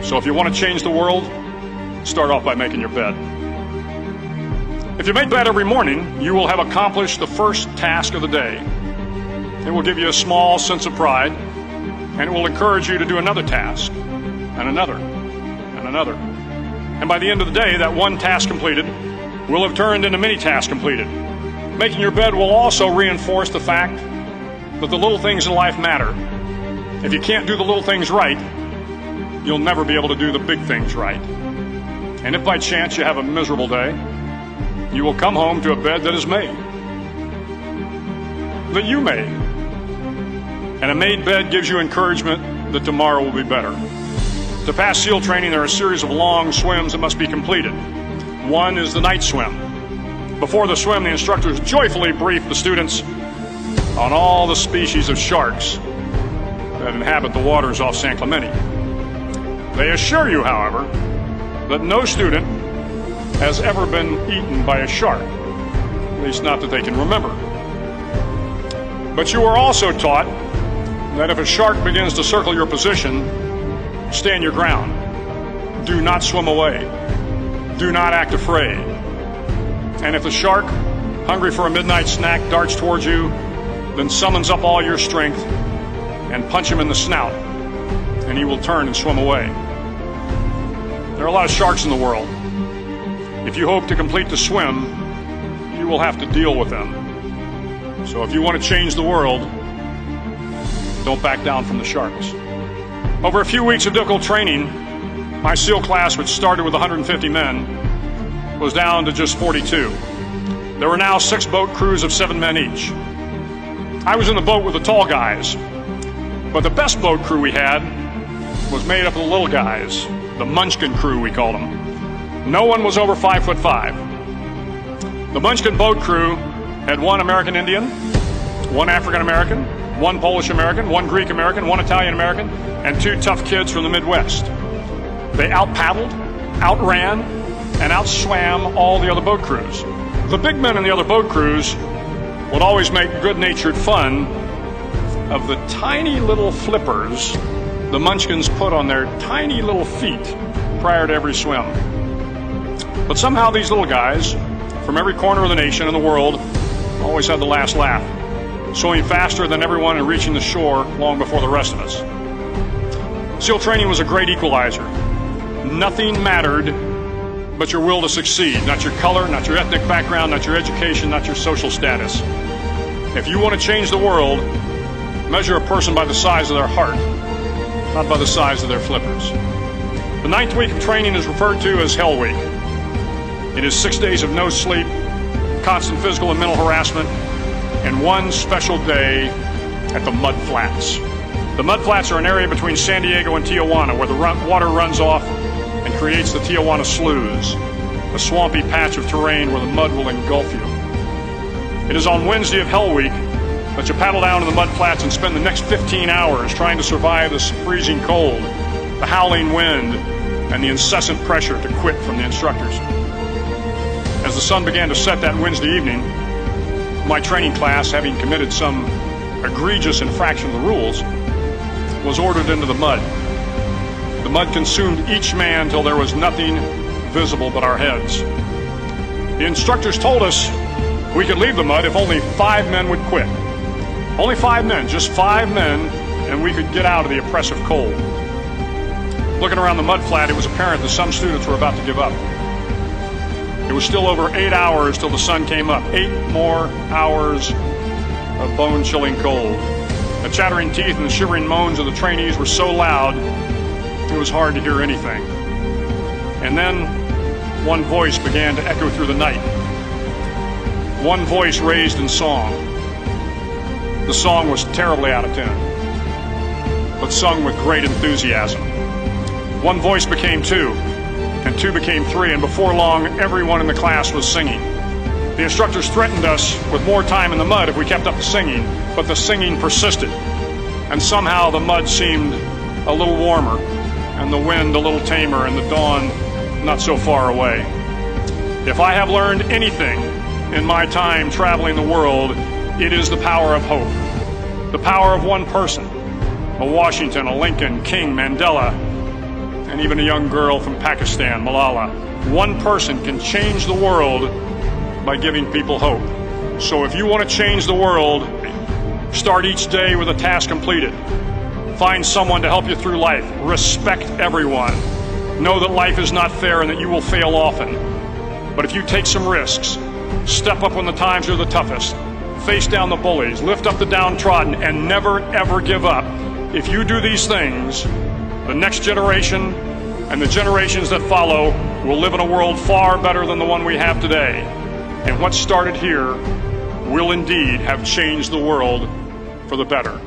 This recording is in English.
So if you want to change the world, start off by making your bed. If you make bed every morning, you will have accomplished the first task of the day. It will give you a small sense of pride, and it will encourage you to do another task, and another, and another. And by the end of the day, that one task completed will have turned into many tasks completed. Making your bed will also reinforce the fact that the little things in life matter. If you can't do the little things right, you'll never be able to do the big things right. And if by chance you have a miserable day, you will come home to a bed that is made, that you made. And a made bed gives you encouragement that tomorrow will be better. To pass SEAL training, there are a series of long swims that must be completed. One is the night swim. Before the swim, the instructors joyfully brief the students on all the species of sharks that inhabit the waters off San Clemente. They assure you, however, that no student has ever been eaten by a shark, at least not that they can remember. But you are also taught that if a shark begins to circle your position, stand your ground. Do not swim away. Do not act afraid. And if the shark, hungry for a midnight snack, darts towards you, then summons up all your strength and punch him in the snout, and he will turn and swim away. There are a lot of sharks in the world. If you hope to complete the swim, you will have to deal with them. So if you want to change the world, don't back down from the sharks. Over a few weeks of difficult training, my SEAL class, which started with 150 men, was down to just 42. There were now 6 boat crews of 7 men each. I was in the boat with the tall guys, but the best boat crew we had was made up of the little guys, the Munchkin crew, we called them. No one was over 5'5". The Munchkin boat crew had 1 American Indian, 1 African American, 1 Polish American, 1 Greek American, 1 Italian American, and 2 tough kids from the Midwest. They out-paddled, outran, and outswam all the other boat crews. The big men in the other boat crews would always make good-natured fun of the tiny little flippers the Munchkins put on their tiny little feet prior to every swim. But somehow these little guys from every corner of the nation and the world always had the last laugh, swimming faster than everyone and reaching the shore long before the rest of us. SEAL training was a great equalizer. Nothing mattered but your will to succeed, not your color, not your ethnic background, not your education, not your social status. If you want to change the world, measure a person by the size of their heart, not by the size of their flippers. The 9th week of training is referred to as Hell Week. It is 6 days of no sleep, constant physical and mental harassment, and 1 special day at the Mud Flats. The Mud Flats are an area between San Diego and Tijuana where the water runs off and creates the Tijuana Sloughs, a swampy patch of terrain where the mud will engulf you. It is on Wednesday of Hell Week that you paddle down to the Mud Flats and spend the next 15 hours trying to survive the freezing cold, the howling wind, and the incessant pressure to quit from the instructors. As the sun began to set that Wednesday evening, my training class, having committed some egregious infraction of the rules, was ordered into the mud. The mud consumed each man till there was nothing visible but our heads. The instructors told us we could leave the mud if only 5 men would quit. Only 5 men, just 5 men, and we could get out of the oppressive cold. Looking around the mud flat, it was apparent that some students were about to give up. It was still over 8 hours till the sun came up. 8 more hours of bone-chilling cold. The chattering teeth and the shivering moans of the trainees were so loud, it was hard to hear anything. And then one voice began to echo through the night. One voice raised in song. The song was terribly out of tune, but sung with great enthusiasm. One voice became 2, and 2 became 3, and before long, everyone in the class was singing. The instructors threatened us with more time in the mud if we kept up the singing, but the singing persisted, and somehow the mud seemed a little warmer, and the wind a little tamer, and the dawn not so far away. If I have learned anything in my time traveling the world, it is the power of hope. The power of one person, a Washington, a Lincoln, King, Mandela, and even a young girl from Pakistan, Malala. One person can change the world by giving people hope. So if you want to change the world, start each day with a task completed. Find someone to help you through life. Respect everyone. Know that life is not fair and that you will fail often. But if you take some risks, step up when the times are the toughest, face down the bullies, lift up the downtrodden, and never ever give up. If you do these things, the next generation and the generations that follow will live in a world far better than the one we have today. And what started here will indeed have changed the world for the better.